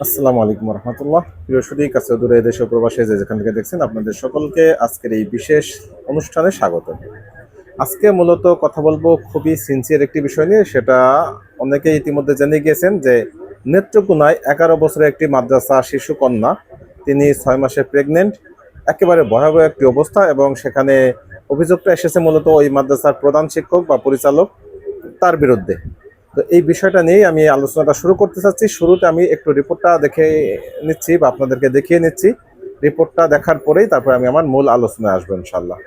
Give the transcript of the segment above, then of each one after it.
আসসালামু আলাইকুম রহমতুল্লাহ। প্রিয় সুদী, কাছে দূরে দেশ ও প্রবাসে যে যেখান থেকে দেখছেন, আপনাদের সকলকে আজকের এই বিশেষ অনুষ্ঠানে স্বাগত। আজকে মূলত কথা বলবো খুবই সিনসিয়ার একটি বিষয় নিয়ে। সেটা অনেকেই ইতিমধ্যে জেনে গিয়েছেন যে নেত্রকোনায় 11 বছরের একটি মাদ্রাসা শিশু কন্যা, তিনি 6 মাসে প্রেগনেন্ট। একেবারে ভয়াবহ একটি অবস্থা, এবং সেখানে অভিযোগটা এসেছে মূলত ওই মাদ্রাসার প্রধান শিক্ষক বা পরিচালক, তার বিরুদ্ধে। তো এই বিষয়টা নিয়েই আমি আলোচনাটা শুরু করতে চাচ্ছি। শুরুতে আমি একটু রিপোর্টটা দেখে নিচ্ছি বা আপনাদেরকে দেখিয়ে নিচ্ছি। রিপোর্টটা দেখার পরেই তারপরে আমি আমার মূল আলোচনায় আসবো ইনশাল্লাহ।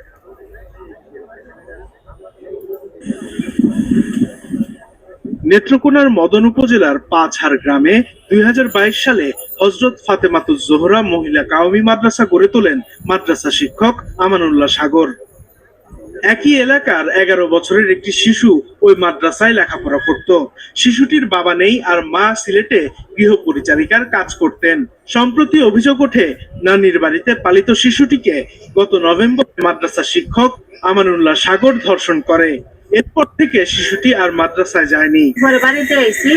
নেত্রকোনার মদন উপজেলার পাঁচহার গ্রামে ২০২২ সালে হযরত ফাতেমাতুজ জোহরা মহিলা কাওমি মাদ্রাসা গড়ে তোলেন মাদ্রাসা শিক্ষক আমানুল্লাহ সাগর। একই এলাকার ১১ বছরের একটি শিশু ওই মাদ্রাসায় লেখাপড়া করত। শিশুটির বাবা নেই, আর মা সিলেটে গৃহ পরিচারিকার কাজ করতেন। সম্প্রতি অভিযোগ ওঠে, নানির বাড়িতে পালিত শিশুটিকে গত নভেম্বর মাদ্রাসা শিক্ষক আমানুল্লাহ সাগর ধর্ষণ করে। এরপর থেকে শিশুটি আর মাদ্রাসায় যায়নি। পরে বাড়িতে আইসি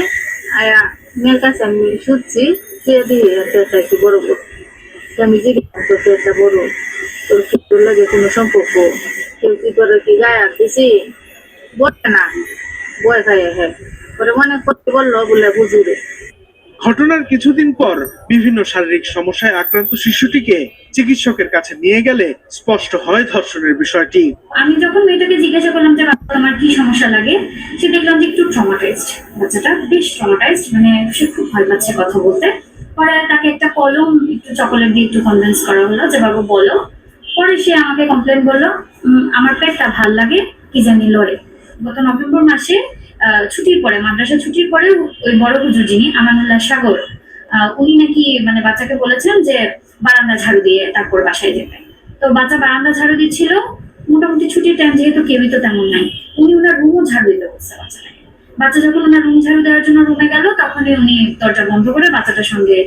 আয়া মেয়ের কাছে আমি শুনছি কে দিয়ে একটা একটু বড় বড় আমি জিজ্ঞাসা করতে একটা বড় তোর কি তোর লাগে কোনো সম্পর্ক কেউ কি করে কি গায়ে হাত দিছি বলে না বয় খায় হ্যাঁ পরে মনে করতে বললো বলে বুঝুরে। ঘটনার কিছুদিন পর বিভিন্ন শারীরিক সমস্যায় আক্রান্ত শিশুটিকে চিকিৎসকের কাছে নিয়ে গেলে স্পষ্ট হয় ধর্ষণের বিষয়টি। আমি যখন মেয়েটাকে জিজ্ঞাসা করলাম যে বাবা তোমার কি সমস্যা লাগে, সে দেখলাম যে একটু ট্রমাটাইজড, বাচ্চাটা বেশ ট্রমাটাইজড, মানে সে খুব ভয় পাচ্ছে কথা বলতে। পরে তাকে একটা কলম একটু চকোলেট দিয়ে একটু কনভিন্স করা হলো যে বাবা বলো। পরে সে আমাকে কমপ্লেন করলো আমার পেটটা ভাল লাগে, কি জানি লড়ে। গত নভেম্বর মাসে ছুটির পরে, মাদ্রাসা ছুটির পরে, ওই বড় হুজুর যিনি আমানুল্লাহ সাগর, উনি নাকি মানে বাচ্চাকে বলেছেন যে বারান্দা ঝাড়ু দিয়ে তারপর বাসায় যেতে। তো বাচ্চা বারান্দা ঝাড়ু দিচ্ছিল, মোটামুটি ছুটির টাইম যেহেতু কেউই তো তেমন নাই, উনি ওনার রুমও ঝাড়ু দিতে বলছে বাচ্চাটাকে। বাচ্চা যখন ওনার রুম ঝাড়ু দেওয়ার জন্য রুমে গেল, তখনই উনি দরজা বন্ধ করে বাচ্চাটার সঙ্গে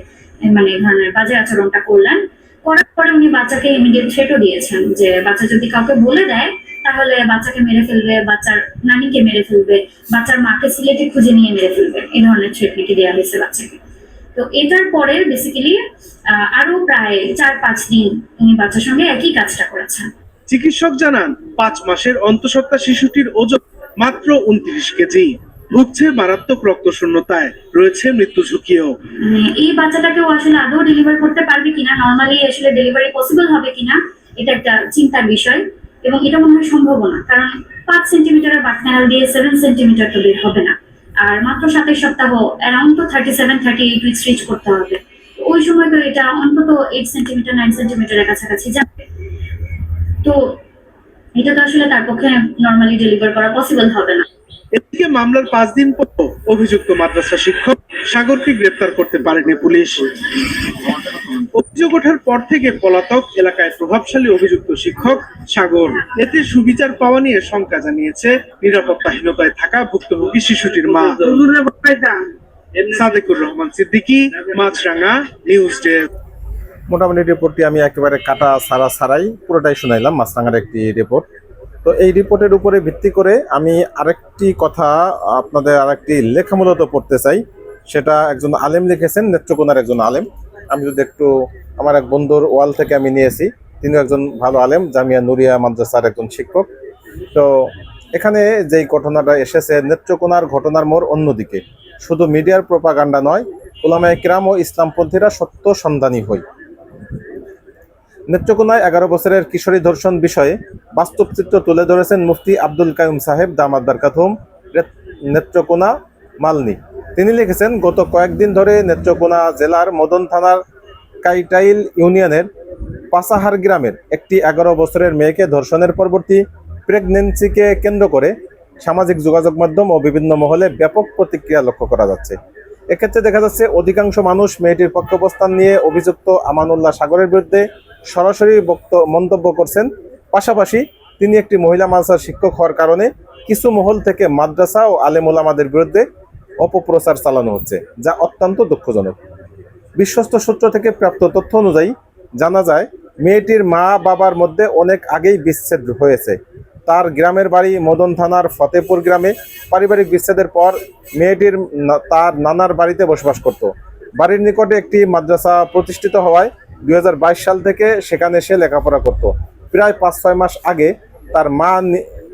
মানে এই ধরনের বাজে আচরণটা করলেন। করার পরে উনি বাচ্চাকে ইমিডিয়েট থ্রেটও দিয়েছেন যে বাচ্চা যদি কাউকে বলে দেয় তাহলে বাচ্চাকে মেরে ফেলবে, বাচ্চার নানিকে মেরে ফেলবে, বাচ্চার মাকে সিলেটে খুঁজে নিয়ে মেরে ফেলবে, এই ধরনের থ্রেট নাকি দেওয়া হয়েছে বাচ্চাকে। তো এটার পরে বেসিক্যালি আরো প্রায় ৪-৫ দিন উনি বাচ্চার সঙ্গে একই কাজটা করেছেন। চিকিৎসক জানান, ৫ মাসের অন্তঃসত্ত্বা শিশুটির ওজন মাত্র ২৯ কেজি। ভুগছে মারাত্মক রক্তশূন্যতায়, রয়েছে মৃত্যু ঝুঁকিও। এই বাচ্চাটাকেও আসলে আদৌ ডেলিভার করতে পারবে কিনা, নর্মালি আসলে ডেলিভারি পসিবল হবে কিনা, এটা একটা চিন্তার বিষয়। এবং এটা মনে হয় সম্ভব না, কারণ ৫ সেন্টিমিটারের বাটনাল দিয়ে 7 সেন্টিমিটার তো বের হবে না। আর মাত্র ২৭ সপ্তাহ, অ্যারাউন্ড তো 37-38 উইকস রিচ করতে হবে। ওই সময় তো এটা অন্তত 8 সেন্টিমিটার 9 সেন্টিমিটারের কাছাকাছি যাবে। তো এটা তো আসলে তার পক্ষে নর্মালি ডেলিভার করা পসিবল হবে না। এদিকে মামলার ৫ দিন পর অভিযুক্ত মাদ্রাসা শিক্ষক সাগরকে গ্রেপ্তার করতে পারেনি পুলিশ। অভিযোগ ওঠার পর থেকে পলাতক এলাকায় প্রভাবশালী অভিযুক্ত শিক্ষক সাগর। এতে সুবিচার পাওয়া নিয়ে শঙ্কা জানিয়েছে নিরাপত্তাহীনতায় থাকা ভুক্তভোগী শিশুটির মা। সাদেকুর রহমান সিদ্দিকী, মাছরাঙা নিউজ ডেস্ক। মোটামুটি রিপোর্টটি আমি একেবারে কাটা ছাড়াই পুরোটাই শুনাইলাম, মাছরাঙার একটি রিপোর্ট। তো এই রিপোর্টের উপরে ভিত্তি করে আমি আরেকটি কথা আপনাদের আরেকটি লেখা মূলত পড়তে চাই। সেটা একজন আলেম লিখেছেন, নেত্রকোনার একজন আলেম। আমি যদি একটু আমার এক বন্ধুর ওয়াল থেকে আমি নিয়েছি, তিনিও একজন ভালো আলেম, জামিয়া নুরিয়া মাদ্রাসার একজন শিক্ষক। তো এখানে যেই ঘটনাটা এসেছে, নেত্রকোনার ঘটনার মোড় অন্যদিকে। শুধু মিডিয়ার প্রোপাগান্ডা নয়, উলামায়ে কিরাম ও ইসলামপন্থীরা সত্য সন্ধানী হই। নেত্রকোনায় 11 বছরের কিশোরী ধর্ষণ বিষয়ে বাস্তব চিত্র তুলে ধরেছেন মুফতি আব্দুল কাইয়ুম সাহেব দামাত বারকাতুহুম, নেত্রকোনা মালনী। তিনি লিখেছেন, গত কয়েকদিন ধরে নেত্রকোনা জেলার মদন থানার কাইটাইল ইউনিয়নের পাঁচাহার গ্রামের একটি 11 বছরের মেয়েকে ধর্ষণের পরবর্তী প্রেগন্যান্সিকে কেন্দ্র করে সামাজিক যোগাযোগ মাধ্যম ও বিভিন্ন মহলে ব্যাপক প্রতিক্রিয়া লক্ষ্য করা যাচ্ছে। এক্ষেত্রে দেখা যাচ্ছে অধিকাংশ মানুষ মেয়েটির পক্ষাবস্থান নিয়ে অভিযুক্ত আমানুল্লাহ সাগরের বিরুদ্ধে সরাসরি মন্তব্য করছেন। পাশাপাশি তিনি একটি মহিলা মাদ্রাসার শিক্ষক হওয়ার কারণে কিছু মহল থেকে মাদ্রাসা ও আলেম ওলামাদের বিরুদ্ধে অপপ্রচার চালানো হচ্ছে, যা অত্যন্ত দুঃখজনক। বিশ্বস্ত সূত্র থেকে প্রাপ্ত তথ্য অনুযায়ী জানা যায়, মেয়েটির মা বাবার মধ্যে অনেক আগেই বিচ্ছেদ হয়েছে। তার গ্রামের বাড়ি মদন থানার ফতেপুর গ্রামে। পারিবারিক বিচ্ছেদের পর মেয়েটির তার নানার বাড়িতে বসবাস করত। বাড়ির নিকটে একটি মাদ্রাসা প্রতিষ্ঠিত হওয়ায় 2022 সাল থেকে সেখানে সে লেখাপড়া করত। প্রায় 5-6 মাস আগে তার মা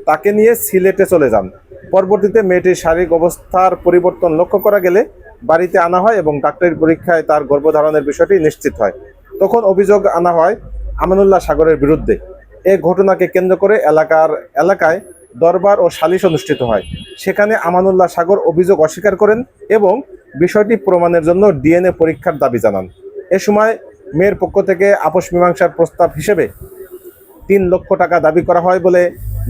তাকে নিয়ে সিলেটে চলে যান। পরবর্তীতে মেয়েটির শারীরিক অবস্থার পরিবর্তন লক্ষ্য করা গেলে বাড়িতে আনা হয় এবং ডাক্তারি পরীক্ষায় তার গর্ভধারণের বিষয়টি নিশ্চিত হয়। তখন অভিযোগ আনা হয় আমানুল্লাহ সাগরের বিরুদ্ধে। এই ঘটনাকে কেন্দ্র করে এলাকায় দরবার ও সালিশ অনুষ্ঠিত হয়। সেখানে আমানুল্লাহ সাগর অভিযোগ অস্বীকার করেন এবং বিষয়টি প্রমাণের জন্য ডিএনএ পরীক্ষার দাবি জানান। এ সময় মেয়ের পক্ষ থেকে আপোষ মীমাংসার প্রস্তাব হিসেবে 3 লক্ষ টাকা দাবি করা হয় বলে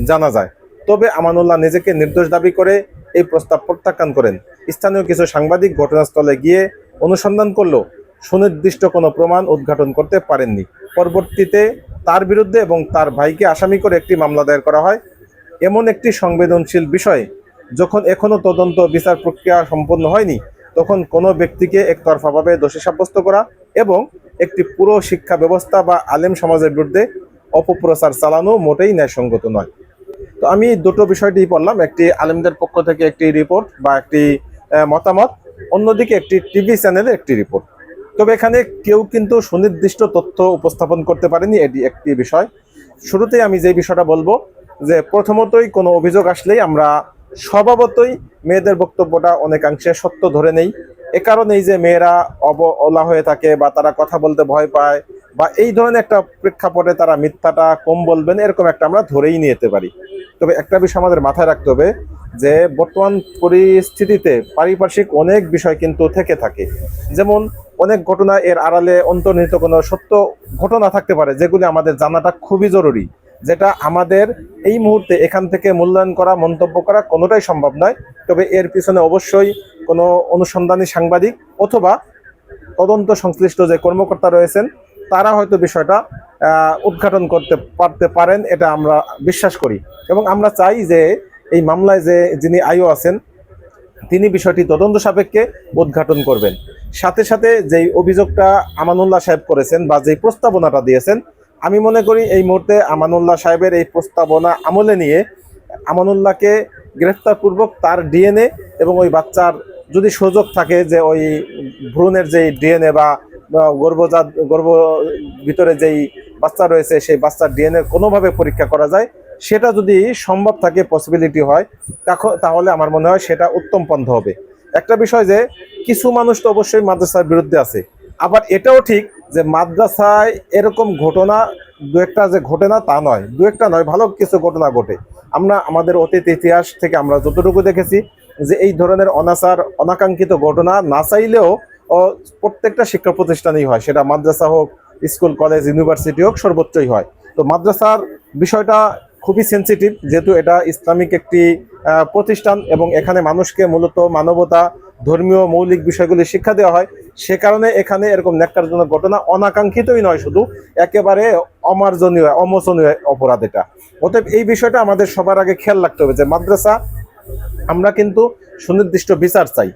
জানা যায়। তবে আমানুল্লাহ নিজেকে নির্দোষ দাবি করে এই প্রস্তাব প্রত্যাখ্যান করেন। স্থানীয় কিছু সাংবাদিক ঘটনাস্থলে গিয়ে অনুসন্ধান করলেও সুনির্দিষ্ট কোনো প্রমাণ উদ্ঘাটন করতে পারেননি। পরবর্তীতে তার বিরুদ্ধে এবং তার ভাইকে আসামি করে একটি মামলা দায়ের করা হয়। এমন একটি সংবেদনশীল বিষয় যখন এখনো তদন্ত বিচার প্রক্রিয়া সম্পন্ন হয়নি, তখন কোনো ব্যক্তিকে একতরফাভাবে দোষী সাব্যস্ত করা এবং একটি পুরো শিক্ষা ব্যবস্থা বা আলেম সমাজের বিরুদ্ধে অপপ্রচার চালানো মোটেই ন্যায়সঙ্গত নয়। তো আমি দুটো বিষয়টি পড়লাম, একটি আলেমদের পক্ষ থেকে একটি রিপোর্ট বা একটি মতামত, অন্যদিকে একটি টিভি চ্যানেলের একটি রিপোর্ট। তবে এখানে কেউ কিন্তু সুনির্দিষ্ট তথ্য উপস্থাপন করতে পারেনি, এটি একটি বিষয়। শুরুতেই আমি যে বিষয়টা বলবো যে প্রথমতই কোনো অভিযোগ আসলেই আমরা স্বভাবতই মেয়েদের বক্তব্যটা অনেকাংশে সত্য ধরে নেই। এ কারণেই যে মেয়েরা অবলা হয়ে থাকে বা তারা কথা বলতে ভয় পায় বা এই ধরনের একটা প্রেক্ষাপটে তারা মিথ্যাটা কম বলবেন, এরকম একটা আমরা ধরেই নিতে পারি। তবে একটা বিষয় আমাদের মাথায় রাখতে হবে যে বর্তমান পরিস্থিতিতে পারিপার্শ্বিক অনেক বিষয় কিন্তু থেকে থাকে। যেমন অনেক ঘটনা এর আড়ালে অন্তর্নিহিত কোনো সত্য ঘটনা থাকতে পারে, যেগুলি আমাদের জানাটা খুবই জরুরি, যেটা আমাদের এই মুহূর্তে এখান থেকে মূল্যায়ন করা, মন্তব্য করা কোনোটাই সম্ভব নয়। তবে এর পিছনে অবশ্যই কোনো অনুসন্ধানী সাংবাদিক অথবা তদন্ত সংশ্লিষ্ট যে কর্মকর্তা রয়েছেন তারা হয়তো বিষয়টা উদ্ঘাটন করতে পারেন, এটা আমরা বিশ্বাস করি। এবং আমরা চাই যে এই মামলায় যিনি আইও আছেন তিনি বিষয়টি তদন্ত সাপেক্ষে উদ্ঘাটন করবেন। সাথে সাথে যেই অভিযোগটা আমানুল্লাহ সাহেব করেছেন বা যেই প্রস্তাবনাটা দিয়েছেন, আমি মনে করি এই মুহূর্তে আমানুল্লাহ সাহেবের এই প্রস্তাবনা আমলে নিয়ে আমানুল্লাহকে গ্রেফতারপূর্বক তার ডিএনএ এবং ওই বাচ্চার যদি সুযোগ থাকে যে ওই ভ্রূণের যেই ডিএনএ বা গর্ভ ভিতরে যেই বাচ্চা রয়েছে সেই বাচ্চার ডিএনএ কোনোভাবে পরীক্ষা করা যায়, সেটা যদি সম্ভব থাকে, পসিবিলিটি হয়, তাহলে আমার মনে হয় সেটা উত্তম পন্থা হবে। একটা বিষয় যে কিছু মানুষ তো অবশ্যই মাদ্রাসার বিরুদ্ধে আছে, আবার এটাও ঠিক যে মাদ্রাসায় এরকম ঘটনা দু একটা যে ঘটে না তা নয়, দু একটা নয়, ভালো কিছু ঘটনা ঘটে। আমরা আমাদের অতীত ইতিহাস থেকে আমরা যতটুকু দেখেছি যে এই ধরনের অনাচার, অনাকাঙ্ক্ষিত ঘটনা না চাইলেও প্রত্যেকটা শিক্ষা প্রতিষ্ঠানেই হয়, সেটা মাদ্রাসা হোক, স্কুল, কলেজ, ইউনিভার্সিটি হোক, সর্বোচ্চই হয়। তো মাদ্রাসার বিষয়টা খুবই সেন্সিটিভ, যেহেতু এটা ইসলামিক একটি প্রতিষ্ঠান এবং এখানে মানুষকে মূলত মানবতা, ধর্মীয় মৌলিক বিষয়গুলি শিক্ষা দেওয়া হয়। সে কারণে এখানে এরকম ন্যাক্কারজনক ঘটনা অনাকাঙ্ক্ষিতই নয়, শুধু একেবারে অমার্জনীয়, অমোচনীয় অপরাধ এটা। অতএব এই বিষয়টা আমাদের সবার আগে খেয়াল রাখতে হবে যে মাদ্রাসা, আমরা কিন্তু সুনির্দিষ্ট বিচার চাই।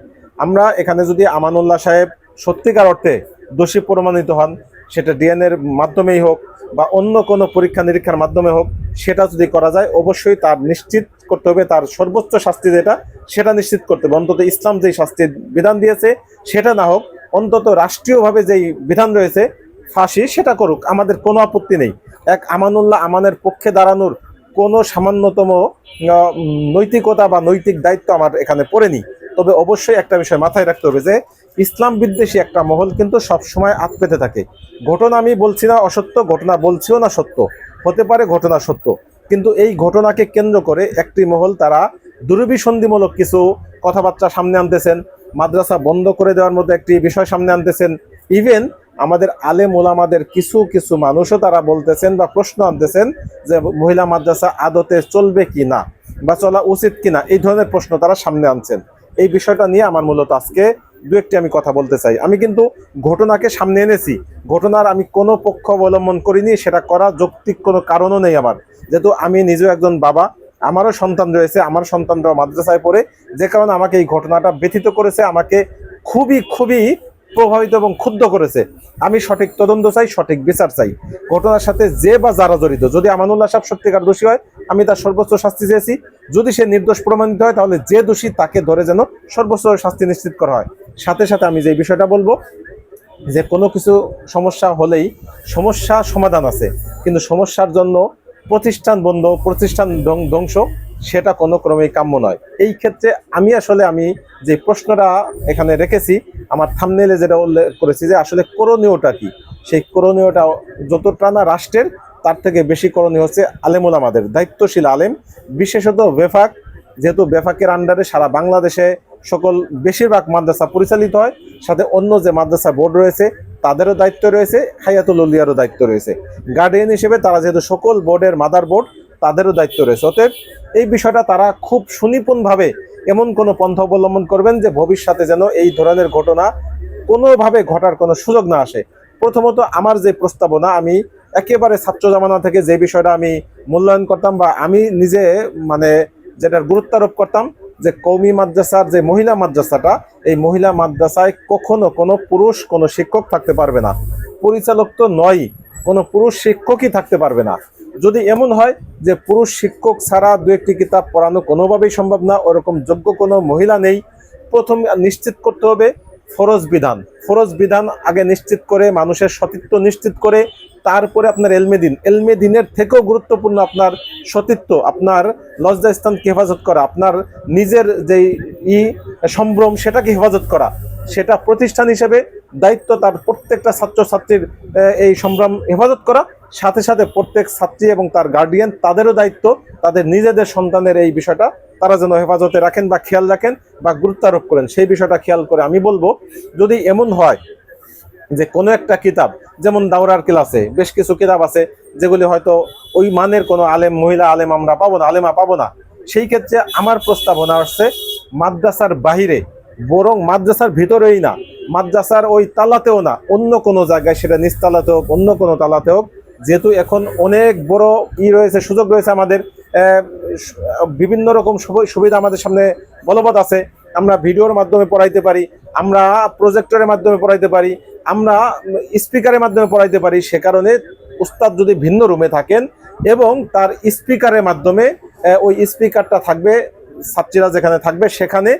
আমরা এখানে যদি আমানুল্লাহ সাহেব সত্যিকার অর্থে দোষী প্রমাণিত হন, সেটা ডিএনএর মাধ্যমেই হোক বা অন্য কোনো পরীক্ষা নিরীক্ষার মাধ্যমে হোক, সেটা যদি করা যায় অবশ্যই তার নিশ্চিত করতে হবে, তার সর্বোচ্চ শাস্তি যেটা সেটা নিশ্চিত করতে হবে। অন্তত ইসলাম যেই শাস্তির বিধান দিয়েছে সেটা না হোক, অন্তত রাষ্ট্রীয়ভাবে যেই বিধান রয়েছে ফাঁসি, সেটা করুক, আমাদের কোনো আপত্তি নেই। এক আমানুল্লাহ আমানের পক্ষে দাঁড়ানোর কোনো সামান্যতম নৈতিকতা বা নৈতিক দায়িত্ব আমার এখানে পড়েনি। তবে অবশ্যই একটা বিষয় মাথায় রাখতে হবে যে ইসলাম বিদ্বেষী একটা মহল কিন্তু সবসময় আত পেতে থাকে। ঘটনা আমি বলছি না অসত্য, ঘটনা বলছিও না সত্য, হতে পারে ঘটনা সত্য, কিন্তু এই ঘটনাকে কেন্দ্র করে একটি মহল তারা দুরভিসন্ধিমূলক কিছু কথাবার্তা সামনে আনতেছেন, মাদ্রাসা বন্ধ করে দেওয়ার মতো একটি বিষয় সামনে আনতেছেন। ইভেন আমাদের আলেম ওলামাদের কিছু কিছু মানুষও তারা বলতেছেন বা প্রশ্ন আনতেছেন যে মহিলা মাদ্রাসা আদতে চলবে কি না বা চলা উচিত কিনা, এই ধরনের প্রশ্ন তারা সামনে আনছেন। এই বিষয়টা নিয়ে আমার মূলত আজকে দু একটি আমি কথা বলতে চাই। আমি কিন্তু ঘটনাকে সামনে এনেছি, ঘটনার আমি কোনো পক্ষ অবলম্বন করিনি, সেটা করা যৌক্তিক কোনো কারণও নেই আমার, যেহেতু আমি নিজেও একজন বাবা, আমারও সন্তান রয়েছে, আমার সন্তানরাও মাদ্রাসায় পড়ে, যে কারণে আমাকে এই ঘটনাটা ব্যথিত করেছে, আমাকে খুবই খুবই প্রভাবিত এবং ক্ষুব্ধ করেছে। আমি সঠিক তদন্ত চাই, সঠিক বিচার চাই। ঘটনার সাথে যে বা যারা জড়িত, যদি আমানুল্লাহ সাহেব সত্যিকার দোষী হয় আমি তার সর্বোচ্চ শাস্তি চেয়েছি, যদি সে নির্দোষ প্রমাণিত হয় তাহলে যে দোষী তাকে ধরে যেন সর্বোচ্চ শাস্তি নিশ্চিত করা হয়, সাথে সাথে আমি যে বিষয়টা বলবো যে কোনো কিছু সমস্যা হলেই সমস্যা সমাধান আছে, কিন্তু সমস্যার জন্য প্রতিষ্ঠান বন্ধ, প্রতিষ্ঠান ধ্বংস সেটা কোনো ক্রমেই কাম্য নয়। এই ক্ষেত্রে আমি যে প্রশ্নটা এখানে রেখেছি আমার থাম্বনেইলে যেটা উল্লেখ করেছি যে আসলে করণীয়টা কি, সেই করণীয়টা যতটা না রাষ্ট্রের তার থেকে বেশি করণীয় হচ্ছে আলেম ওলামাদের, দায়িত্বশীল আলেম, বিশেষত বেফাক, যেহেতু বেফাকের আন্ডারে সারা বাংলাদেশে সকল বেশিরভাগ মাদ্রাসা পরিচালিত হয়, সাথে অন্য যে মাদ্রাসা বোর্ড রয়েছে তাদেরও দায়িত্ব রয়েছে, হায়াতুল উলিয়ারও দায়িত্ব রয়েছে, গার্ডিয়ান হিসেবে তারা যেহেতু সকল বোর্ডের মাদার বোর্ড তাদেরও দায়িত্ব রয়েছে। অতএব এই বিষয়টা তারা খুব সুনিপুণভাবে এমন কোনো পন্থা অবলম্বন করবেন যে ভবিষ্যতে যেন এই ধরনের ঘটনা কোনোভাবে ঘটার কোনো সুযোগ না আসে। প্রথমত আমার যে প্রস্তাবনা, আমি একেবারে ছাত্র জামানা থেকে যে বিষয়টা আমি মূল্যায়ন করতাম বা আমি নিজে মানে যেটার গুরুত্ব আরোপ করতাম যে কওমি মাদ্রাসার যে মহিলা মাদ্রাসাটা, এই মহিলা মাদ্রাসায় কখনো কোনো পুরুষ কোনো শিক্ষক থাকতে পারবে না, পরিচালক তো নয়, কোনো পুরুষ শিক্ষকই থাকতে পারবে না। যদি এমন হয় যে পুরুষ শিক্ষক ছাড়া দু একটি কিতাব পড়ানো কোনোভাবেই সম্ভব না, ওরকম যোগ্য কোনো মহিলা নেই, প্রথম নিশ্চিত করতে হবে ফরজ বিধান আগে নিশ্চিত করে, মানুষের সতীত্ব নিশ্চিত করে, তারপরে আপনার এলমে দিনের থেকেও গুরুত্বপূর্ণ আপনার সতীত্ব, আপনার লজ্জাস্থানকে হেফাজত করা, আপনার নিজের যেই সম্ভ্রম সেটাকে হেফাজত করা, সেটা প্রতিষ্ঠান হিসেবে দায়িত্ব তার প্রত্যেকটা ছাত্রছাত্রীর এই সম্ভ্রম হেফাজত করা, সাথে সাথে প্রত্যেক ছাত্রী এবং তার গার্ডিয়ান তাদেরও দায়িত্ব তাদের নিজেদের সন্তানের এই বিষয়টা তারা যেন হেফাজতে রাখেন বা খেয়াল রাখেন বা গুরুত্ব আরোপ করেন। সেই বিষয়টা খেয়াল করে আমি বলবো, যদি এমন হয় যে কোনো একটা কিতাব, যেমন দাওরার ক্লাসে বেশ কিছু কিতাব আছে যেগুলি হয়তো ওই মানের কোনো মহিলা আলেম আমরা আলেমা পাবো না, সেই ক্ষেত্রে আমার প্রস্তাবনা আসছে মাদ্রাসার বাহিরে, বরং মাদ্রাসার ভিতরেই না, মাদ্রাসার ওই তালাতেও না, অন্য কোনো জায়গায়, সেটা নিচতলাতে হোক অন্য কোনো তালাতে হোক, যেহেতু এখন অনেক বড় রয়েছে, সুযোগ রয়েছে, আমাদের বিভিন্ন রকম সুবিধা আমাদের সামনে বলবৎ আছে, আমরা ভিডিওর মাধ্যমে পড়াইতে পারি, আমরা প্রজেক্টরের মাধ্যমে পড়াইতে পারি, আমরা স্পিকারের মাধ্যমে পড়াইতে পারি। সে কারণে উস্তাদ যদি ভিন্ন রুমে থাকেন এবং তার স্পিকারের মাধ্যমে ওই স্পিকারটা থাকবে ছাত্রীরা যেখানে থাকবে সেখানে,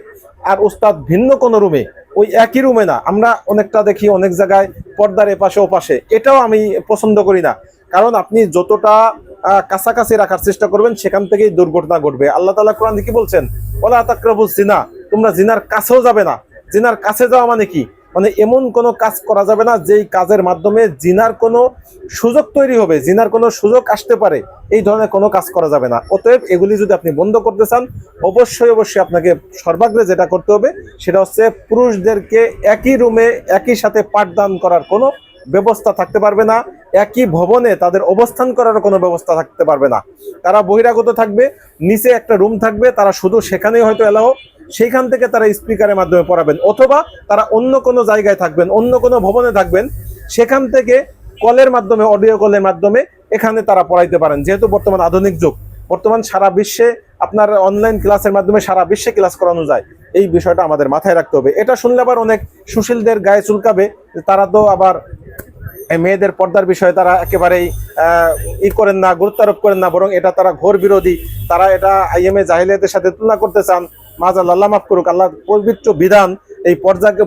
আর উস্তাদ ভিন্ন কোনো রুমে, ওই একই রুমে না। আমরা অনেকটা দেখি অনেক জায়গায় পর্দার এপাশে ওপাশে, এটাও আমি পছন্দ করি না, কারণ আপনি যতটা কাছাকাছি রাখার চেষ্টা করবেন সেখান থেকেই দুর্ঘটনা ঘটবে। আল্লাহ তাআলা কোরআনে কি বলছেন, ওয়ালা তাকরাবুজ জিনা, তোমরা জিনার কাছেও যাবে না। জিনার কাছে যাওয়া মানে কি, মানে এমন কোনো কাজ করা যাবে না যেই কাজের মাধ্যমে জিনার কোনো সুযোগ তৈরি হবে, জিনার কোনো সুযোগ আসতে পারে, এই ধরনের কোনো কাজ করা যাবে না। অতএব এগুলি যদি আপনি বন্ধ করতে চান, অবশ্যই আপনাকে সর্বাগ্রে যেটা করতে হবে সেটা হচ্ছে পুরুষদেরকে একই রুমে একই সাথে পাঠদান করার কোনো ব্যবস্থা থাকতে পারবে না, একই ভবনে তাদের অবস্থান করার কোনো ব্যবস্থা থাকতে পারবে না। তারা বহিরাগত থাকবে, নিচে একটা রুম থাকবে, তারা শুধু সেখানেই হয়তো এলাও, সেইখান থেকে তারা স্পিকারের মাধ্যমে পড়াবেন, অথবা তারা অন্য কোনো জায়গায় থাকবেন, অন্য কোনো ভবনে থাকবেন, সেখান থেকে কলের মাধ্যমে, অডিও কলের মাধ্যমে এখানে তারা পড়াইতে পারেন। যেহেতু বর্তমান আধুনিক যুগ, বর্তমান সারা বিশ্বে আপনার অনলাইন ক্লাসের মাধ্যমে সারা বিশ্বে ক্লাস করানো যায়, এই বিষয়টা আমাদের মাথায় রাখতে হবে। এটা শুনলে আবার অনেক সুশীলদের গায়ে চুলকাবে, তারা তো আবার মেয়েদের পর্দার বিষয়ে তারা একেবারেই করেন না, গুরুত্ব আরোপ করেন না, বরং এটা তারা ঘোর বিরোধী, তারা এটা আইএমএ জাহিলিয়াতের সাথে তুলনা করতে চান। মাজাল আল্লাহ মাফ করুক, আল্লাহ পবিত্র বিধান, এই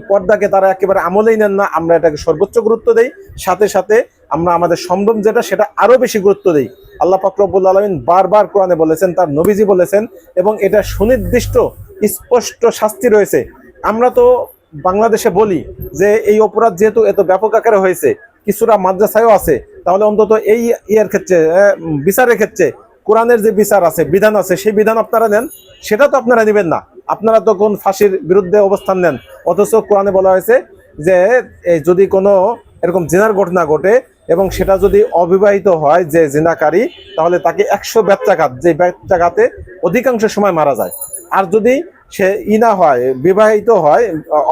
পর্দাকে তারা একেবারে আমলেই নেন না। আমরা এটাকে সর্বোচ্চ গুরুত্ব দেই, সাথে সাথে আমরা আমাদের সম্ভ্রম যেটা সেটা আরো বেশি গুরুত্ব দেই। আল্লাহ পাক রব্বুল আলামিন বারবার কোরআনে বলেছেন, তার নবীজি বলেছেন, এবং এটা সুনির্দিষ্ট স্পষ্ট শাস্তি রয়েছে। আমরা তো বাংলাদেশে বলি যে এই অপরাধ যেহেতু এত ব্যাপক আকারে হয়েছে, কিছুটা মাদ্রাসায়ও আছে, তাহলে অন্তত এই ক্ষেত্রে বিচারের ক্ষেত্রে কোরআনের যে বিচার আছে, বিধান আছে, সেই বিধান আপনারা নেন। সেটা তো আপনারা নেবেন না, আপনারা তো কোন ফাঁসির বিরুদ্ধে অবস্থান নেন। অথচ কোরআনে বলা হয়েছে যে যদি কোনো এরকম জিনার ঘটনা ঘটে এবং সেটা যদি অবিবাহিত হয় যে জিনাকারী, তাহলে তাকে 100 বেত্রাঘাত, যে বেত্রাঘাতে অধিকাংশ সময় মারা যায়। আর যদি সে না হয়,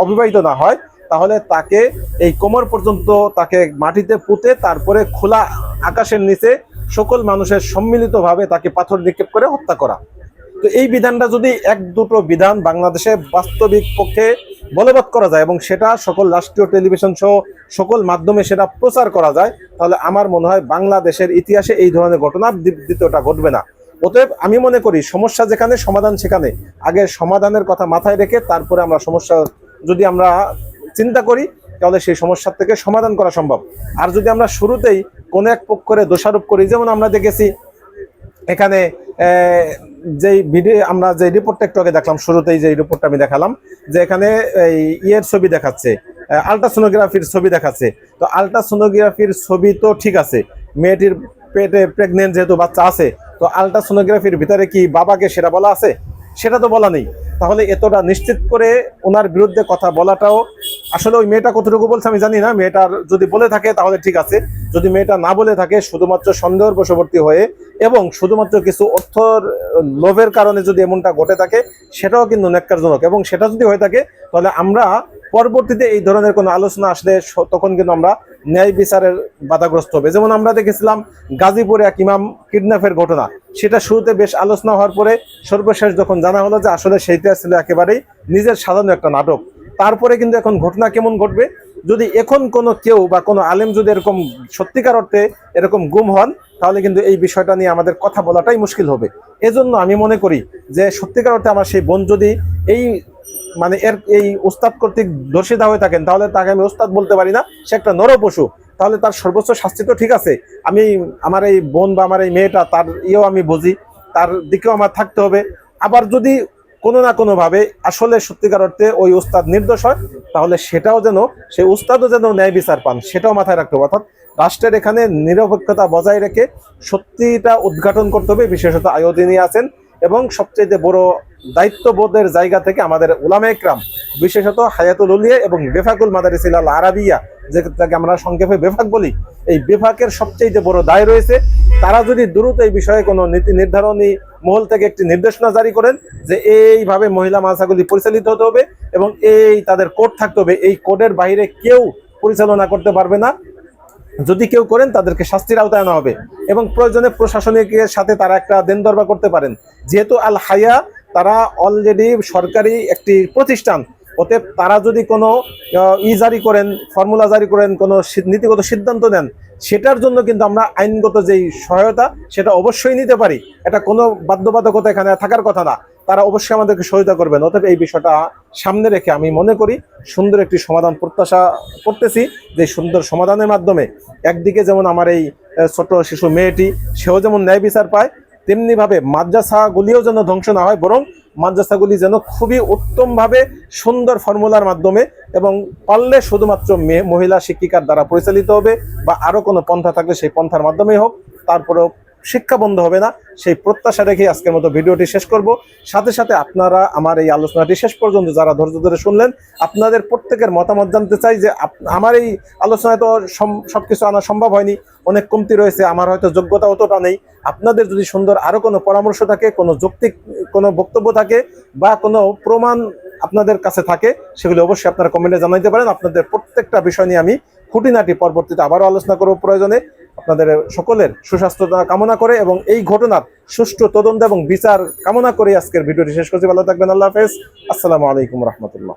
অবিবাহিত না হয়, তাহলে তাকে এই কোমর পর্যন্ত তাকে মাটিতে পুঁতে তারপরে খোলা আকাশের নিচে সকল মানুষের সম্মিলিতভাবে তাকে পাথর নিক্ষেপ করে হত্যা করা। তো এই বিধানটা যদি এক দুটো বিধান বাংলাদেশে বাস্তবিক পক্ষে বলবৎ করা যায় এবং সেটা সকল রাষ্ট্রীয় টেলিভিশন সহ সকল মাধ্যমে সেটা প্রচার করা যায়, তাহলে আমার মনে হয় বাংলাদেশের ইতিহাসে এই ধরনের ঘটনা দ্বিতীয়টা ঘটবে না। অতএব আমি মনে করি সমস্যা যেখানে, সমাধান সেখানে। আগে সমাধানের কথা মাথায় রেখে তারপরে আমরা সমস্যা যদি আমরা চিন্তা করি তাহলে সেই সমস্যার থেকে সমাধান করা সম্ভব। আর যদি আমরা শুরুতেই কোনো এক পক্ষে দোষারোপ করি, যেমন আমরা দেখেছি এখানে যেই ভিডিও আমরা যে রিপোর্টটা একটু আগে দেখলাম, শুরুতেই যে রিপোর্টটা আমি দেখালাম, যে এখানে এই ইয়ের ছবি দেখাচ্ছে, আলট্রাসোনোগ্রাফির ছবি দেখাচ্ছে। তো আলট্রাসোনোগ্রাফির ছবি তো ঠিক আছে, মেয়েটির পেটে প্রেগনেন্ট যেহেতু বাচ্চা আছে, তো আলট্রাসোনোগ্রাফির ভিতরে কি বাবাকে সেটা বলা আছে? সেটা তো বলা নেই। তাহলে এতটা নিশ্চিত করে ওনার বিরুদ্ধে কথা বলাটাও, আসলে ওই মেয়েটা কতটুকু বলছে আমি জানি না, মেয়েটার যদি বলে থাকে তাহলে ঠিক আছে, যদি মেয়েটা না বলে থাকে শুধুমাত্র সন্দেহের বশবর্তী হয়ে এবং শুধুমাত্র কিছু অর্থর লোভের কারণে যদি এমনটা ঘটে থাকে, সেটাও কিন্তু ন্যাক্কারজনক। এবং সেটা যদি হয়ে থাকে তাহলে আমরা পরবর্তীতে এই ধরনের কোনো আলোচনা আসলে তখন কিন্তু আমরা ন্যায় বিচারের বাধাগ্রস্ত হবে। যেমন আমরা দেখেছিলাম গাজীপুরে এক ইমাম কিডন্যাপের ঘটনা, সেটা শুরুতে বেশ আলোচনা হওয়ার পরে সর্বশেষ যখন জানা হলো যে আসলে সেইটা ছিল একেবারেই নিজের সাজানো একটা নাটক। তারপরে কিন্তু এখন ঘটনা কেমন ঘটবে, যদি এখন কোনো কেউ বা কোনো আলেম যদি এরকম সত্যিকার অর্থে এরকম গুম হন, তাহলে কিন্তু এই বিষয়টা নিয়ে আমাদের কথা বলাটাই মুশকিল হবে। এজন্য আমি মনে করি যে সত্যিকার অর্থে আমার সেই বোন যদি এই মানে এই উস্তাদ কর্তৃক দর্শিতা হয়ে থাকেন, তাহলে তাকে আমি উস্তাদ বলতে পারি না, সে একটা নরপশু। তাহলে তার সর্বোচ্চ শাস্তি তো ঠিক আছে, আমি আমার এই বোন বা আমার এই মেয়েটা তার ইয়েও আমি বুঝি, তার দিকেও আমার থাকতে হবে। আবার যদি কোনো না কোনোভাবে আসলে সত্যিকার অর্থে ওই উস্তাদ নির্দোষ হয়, তাহলে সেটাও যেন সেই উস্তাদও যেন ন্যায় বিচার পান, সেটাও মাথায় রাখতে হবে। অর্থাৎ রাষ্ট্রের এখানে নিরপেক্ষতা বজায় রেখে সত্যিটা উদ্ঘাটন করতে হবে, বিশেষত আয়োজনী আছেন এবং সবচেয়ে বড় দায়িত্ববোধের জায়গা থেকে আমাদের উলামায়ে কেরাম, বিশেষত হায়াতুল উলিয়া এবং বেফাকুল মাদারিসিল আল আরাবিয়া, যেটাকে আমরা সংক্ষেপে বেফাক বলি, এই বেফাকের সবচেয়ে বড় দায় রয়েছে। তারা যদি দ্রুত এই বিষয়ে কোনো নীতি নির্ধারণী মহল থেকে একটি নির্দেশনা জারি করেন যে এইভাবে মহিলা মাদ্রাসাগুলি পরিচালিত হতে হবে এবং এই তাদের কোড থাকতে হবে, এই কোডের বাইরে কেউ পরিচালনা করতে পারবে না, যদি কেউ করেন তাদেরকে শাস্তির আওতায় আনা হবে। এবং প্রয়োজনে প্রশাসনিকের সাথে তারা একটা দেন দরবার করতে পারেন, যেহেতু আল হায়া তারা অলরেডি সরকারি একটি প্রতিষ্ঠান, অতএব তারা যদি কোনো জারি করেন, ফর্মুলা জারি করেন, কোনো নীতিগত সিদ্ধান্ত নেন, সেটার জন্য কিন্তু আমরা আইনগত যেই সহায়তা সেটা অবশ্যই নিতে পারি। এটা কোনো বাধ্যবাধকতা এখানে থাকার কথা না, তারা অবশ্যই আমাদেরকে সহায়তা করবেন। অতএব এই বিষয়টা সামনে রেখে আমি মনে করি সুন্দর একটি সমাধান প্রত্যাশা করতেছি, যে সুন্দর সমাধানের মাধ্যমে একদিকে যেমন আমার এই ছোট শিশু মেয়েটি সেও যেমন ন্যায় বিচার পায়, তেমনিভাবে মাদ্রাসাগুলিও যেন ধ্বংস না হয়, বরং মাদ্রাসাগুলি যেন খুবই উত্তমভাবে সুন্দর ফর্মুলার মাধ্যমে এবং পারলে শুধুমাত্র মহিলা শিক্ষিকার দ্বারা পরিচালিত হবে, বা আরও কোনো পন্থা থাকলে সেই পন্থার মাধ্যমেই হোক, তারপরেও শিক্ষা বন্ধ হবে না, সেই প্রত্যাশা রেখে আজকের মতো ভিডিওটি শেষ করব। সাথে সাথে আপনারা আমার এই আলোচনাটি শেষ পর্যন্ত যারা ধৈর্য ধরে শুনলেন, আপনাদের প্রত্যেকের মতামত জানতে চাই যে আমার এই আলোচনায় তো সবকিছু আনা সম্ভব হয়নি, অনেক কমতি রয়েছে, আমার হয়তো যোগ্যতা অতটা নেই। আপনাদের যদি সুন্দর আরো কোনো পরামর্শ থাকে, কোনো যৌক্তিক কোনো বক্তব্য থাকে বা কোনো প্রমাণ আপনাদের কাছে থাকে, সেগুলো অবশ্যই আপনারা কমেন্টে জানাইতে পারেন। আপনাদের প্রত্যেকটা বিষয় নিয়ে আমি খুঁটিনাটি পরবর্তীতে আবারও আলোচনা করব প্রয়োজনে। আপনাদের সকলের সুস্বাস্থ্য কামনা করে এবং এই ঘটনার সুষ্ঠু তদন্ত এবং বিচার কামনা করে আজকের ভিডিওটি শেষ করছি। ভালো থাকবেন, আল্লাহ হাফেজ, আসসালামু আলাইকুম রহমতুল্লাহ।